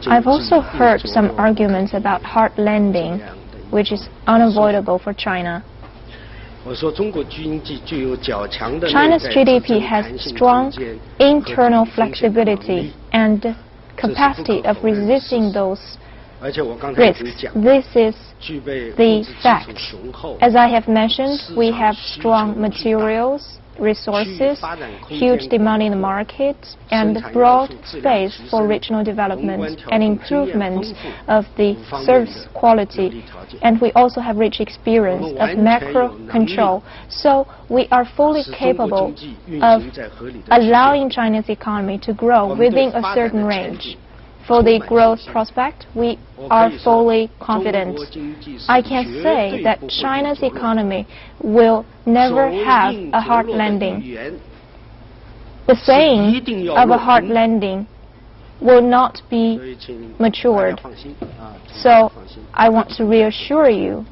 I've also heard some arguments about hard landing, which is unavoidable for China. China's GDP has strong internal flexibility and capacity of resisting those risks. This is the fact. As I have mentioned, we have strong materials, resources, huge demand in the market, and broad space for regional development and improvement of the service quality. And we also have rich experience of macro control. So we are fully capable of allowing China's economy to grow within a certain range. For the growth prospect, we are fully confident. I can say that China's economy will never have a hard landing. The saying of a hard landing will not be matured. So I want to reassure you